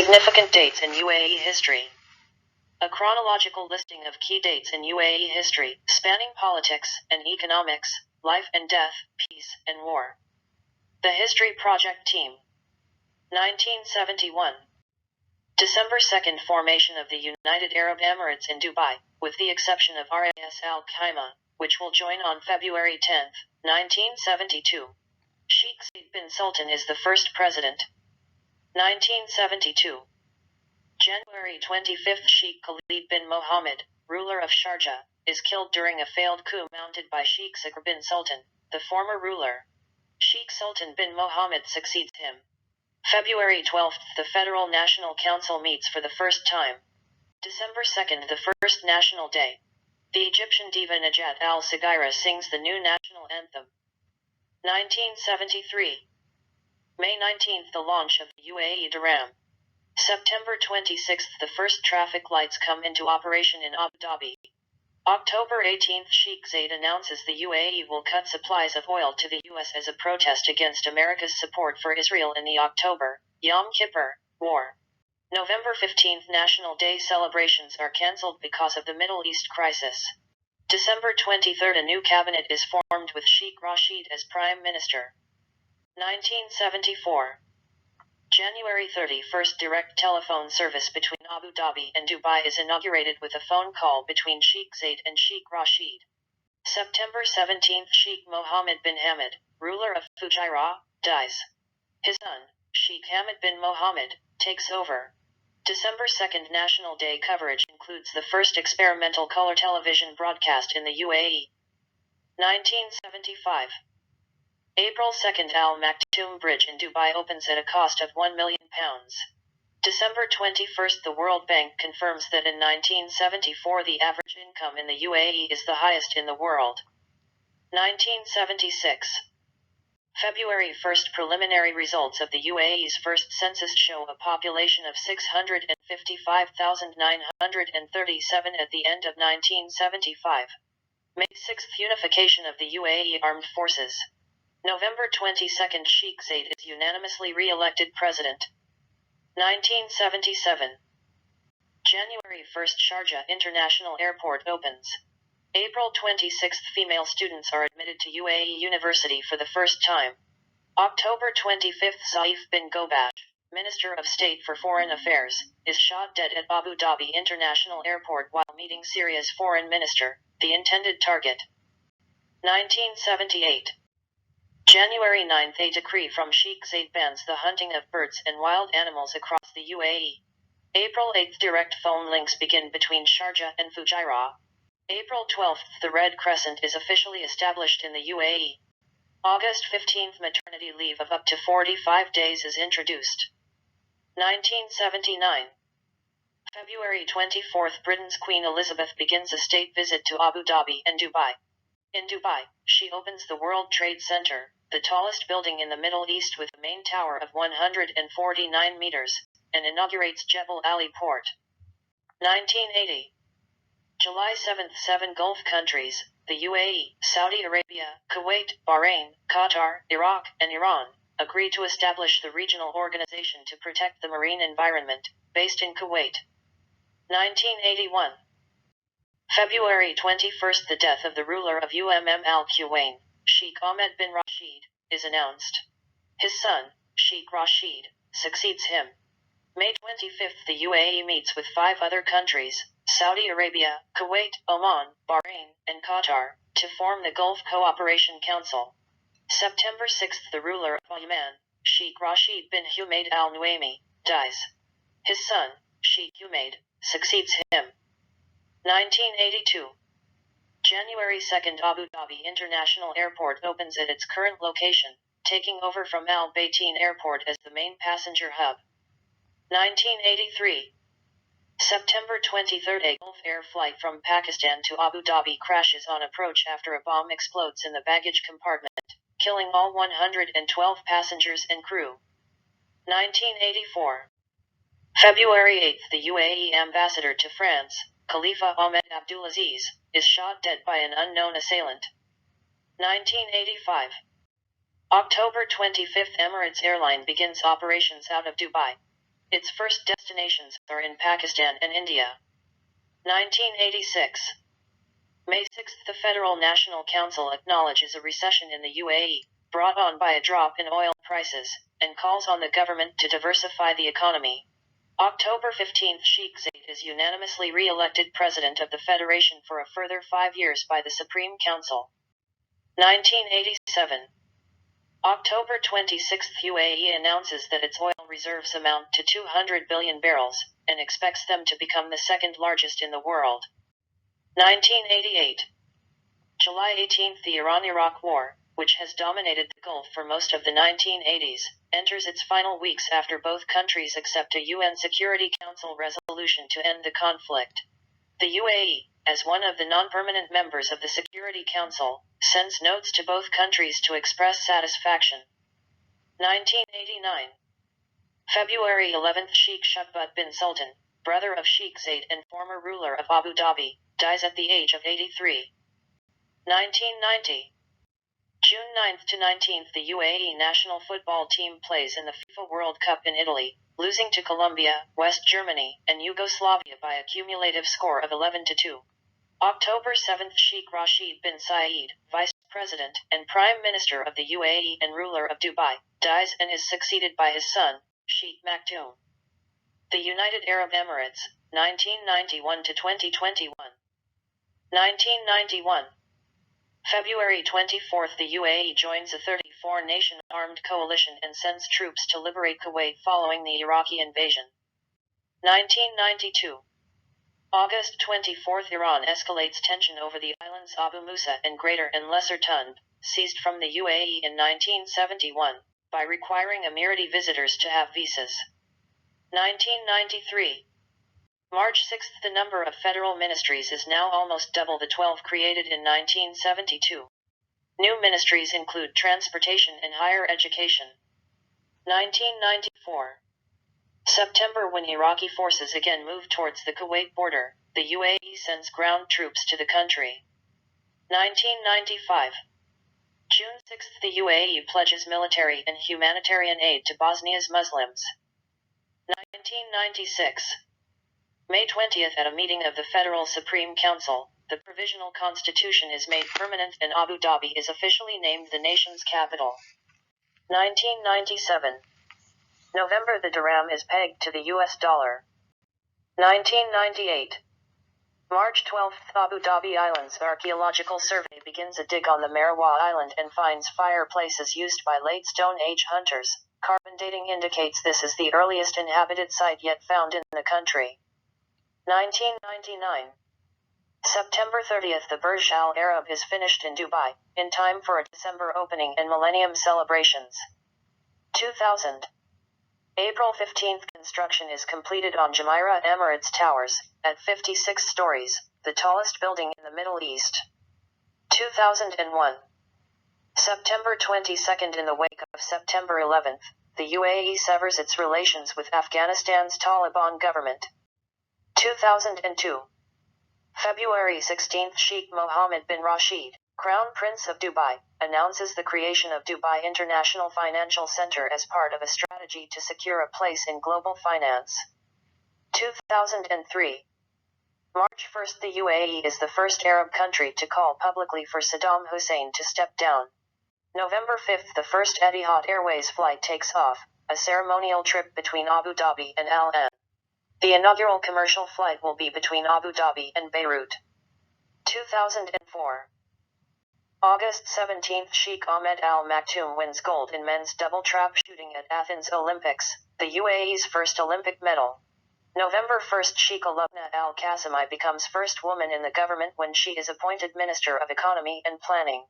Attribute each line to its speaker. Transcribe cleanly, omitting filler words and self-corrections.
Speaker 1: Significant dates in UAE history. A chronological listing of key dates in UAE history, spanning politics and economics, life and death, peace and war. The History Project Team. 1971. December 2nd, formation of the United Arab Emirates in Dubai, with the exception of RAS Al Khaimah, which will join on February 10, 1972. Sheikh Zayed bin Sultan is the first president. 1972. January 25th, Sheikh Khalid bin Mohammed, ruler of Sharjah, is killed during a failed coup mounted by Sheikh Zayed bin Sultan, the former ruler. Sheikh Sultan bin Mohammed succeeds him. February 12th, the Federal National Council meets for the first time. December 2nd, the first National Day. The Egyptian diva Najat al-Saghira sings the new national anthem. 1973. May 19th, the launch of the UAE Durham. September 26th, the first traffic lights come into operation in Abu Dhabi. October 18th, Sheikh Zayed announces the UAE will cut supplies of oil to the US as a protest against America's support for Israel in the October Yom Kippur War. November 15th, National Day celebrations are cancelled because of the Middle East crisis. December 23rd, a new cabinet is formed with Sheikh Rashid as Prime Minister. 1974. January 31st, direct telephone service between Abu Dhabi and Dubai is inaugurated with a phone call between Sheikh Zayed and Sheikh Rashid. September 17th, Sheikh Mohammed bin Hamad, ruler of Fujairah, dies. His son, Sheikh Hamad bin Mohammed, takes over. December 2nd, National Day coverage includes the first experimental color television broadcast in the UAE. 1975. April 2nd, Al Maktoum Bridge in Dubai opens at a cost of £1 million. December 21st, the World Bank confirms that in 1974 the average income in the UAE is the highest in the world. 1976. February 1st, preliminary results of the UAE's first census show a population of 655,937 at the end of 1975. May 6th, unification of the UAE Armed Forces. November 22nd, Sheikh Zayed is unanimously re-elected president. 1977. January 1st, Sharjah International Airport opens. April 26th, female students are admitted to UAE University for the first time. October 25th, Saif bin Gobash, Minister of State for Foreign Affairs, is shot dead at Abu Dhabi International Airport while meeting Syria's foreign minister, the intended target. 1978. January 9th, a decree from Sheikh Zayed bans the hunting of birds and wild animals across the UAE. April 8th, direct phone links begin between Sharjah and Fujairah. April 12th, the Red Crescent is officially established in the UAE. August 15th, maternity leave of up to 45 days is introduced. 1979. February 24th, Britain's Queen Elizabeth begins a state visit to Abu Dhabi and Dubai. In Dubai, she opens the World Trade Center, the tallest building in the Middle East with a main tower of 149 meters, and inaugurates Jebel Ali Port. 1980. July 7th, 7 Gulf countries, the UAE, Saudi Arabia, Kuwait, Bahrain, Qatar, Iraq, and Iran, agree to establish the regional organization to protect the marine environment, based in Kuwait. 1981. February 21st, the death of the ruler of Al-Quwain, Sheikh Ahmed bin Rashid, is announced. His son, Sheikh Rashid, succeeds him. May 25th, the UAE meets with 5 other countries, Saudi Arabia, Kuwait, Oman, Bahrain, and Qatar, to form the Gulf Cooperation Council. September 6th, the ruler of Oman, Sheikh Rashid bin Humaid al-Nuaimi, dies. His son, Sheikh Humaid, succeeds him. 1982. January 2nd, Abu Dhabi International Airport opens at its current location, taking over from Al Bayteen Airport as the main passenger hub. 1983. September 23rd, a Gulf Air flight from Pakistan to Abu Dhabi crashes on approach after a bomb explodes in the baggage compartment, killing all 112 passengers and crew. 1984. February 8th, the UAE ambassador to France, Khalifa Ahmed Abdulaziz, is shot dead by an unknown assailant. 1985. October 25th, Emirates Airline begins operations out of Dubai. Its first destinations are in Pakistan and India. 1986. May 6. The Federal National Council acknowledges a recession in the UAE, brought on by a drop in oil prices, and calls on the government to diversify the economy. October 15. Sheikh Zayed is unanimously re-elected president of the Federation for a further 5 years by the Supreme Council. 1987. October 26. UAE announces that its oil reserves amount to 200 billion barrels, and expects them to become the second largest in the world. 1988. July 18. The Iran-Iraq War, which has dominated the Gulf for most of the 1980s, enters its final weeks after both countries accept a UN Security Council resolution to end the conflict. The UAE, as one of the non-permanent members of the Security Council, sends notes to both countries to express satisfaction. 1989. February 11. Sheikh Shuqbat bin Sultan, brother of Sheikh Zayed and former ruler of Abu Dhabi, dies at the age of 83. 1990. June 9 to 19. The UAE national football team plays in the FIFA World Cup in Italy, losing to Colombia, West Germany, and Yugoslavia by a cumulative score of 11-2. October 7. Sheikh Rashid bin Zayed, Vice President and Prime Minister of the UAE and ruler of Dubai, dies and is succeeded by his son, Sheikh Maktoum. The United Arab Emirates, 1991 to 2021. 1991. February 24. The UAE joins a 34-nation armed coalition and sends troops to liberate Kuwait following the Iraqi invasion. 1992. August 24. Iran escalates tension over the islands Abu Musa and Greater and Lesser Tund, seized from the UAE in 1971, by requiring Emirati visitors to have visas. 1993. March 6. The number of federal ministries is now almost double the 12 created in 1972. New ministries include transportation and higher education. 1994. September. When Iraqi forces again move towards the Kuwait border, the UAE sends ground troops to the country. 1995. June 6. The UAE pledges military and humanitarian aid to Bosnia's Muslims. 1996. May 20. At a meeting of the Federal Supreme Council, the Provisional Constitution is made permanent and Abu Dhabi is officially named the nation's capital. 1997. November. The dirham is pegged to the US dollar. 1998. March 12. Abu Dhabi Islands Archaeological Survey begins a dig on the Marwa Island and finds fireplaces used by late Stone Age hunters. Carbon dating indicates this is the earliest inhabited site yet found in the country. 1999. September 30. The Burj Al Arab is finished in Dubai, in time for a December opening and Millennium celebrations. 2000. April 15. Construction is completed on Jumeirah Emirates Towers, at 56 stories, the tallest building in the Middle East. 2001. September 22. In the wake of September 11, the UAE severs its relations with Afghanistan's Taliban government. 2002. February 16. Sheikh Mohammed bin Rashid, Crown Prince of Dubai, announces the creation of Dubai International Financial Center as part of a strategy to secure a place in global finance. 2003. March 1. The UAE is the first Arab country to call publicly for Saddam Hussein to step down. November 5. The first Etihad Airways flight takes off, a ceremonial trip between Abu Dhabi and Al Ain. The inaugural commercial flight will be between Abu Dhabi and Beirut. 2004. August 17. Sheikh Ahmed Al Maktoum wins gold in men's double trap shooting at Athens Olympics, the UAE's first Olympic medal. November 1. Sheikh Alubna Al Qasimi becomes first woman in the government when she is appointed Minister of Economy and Planning.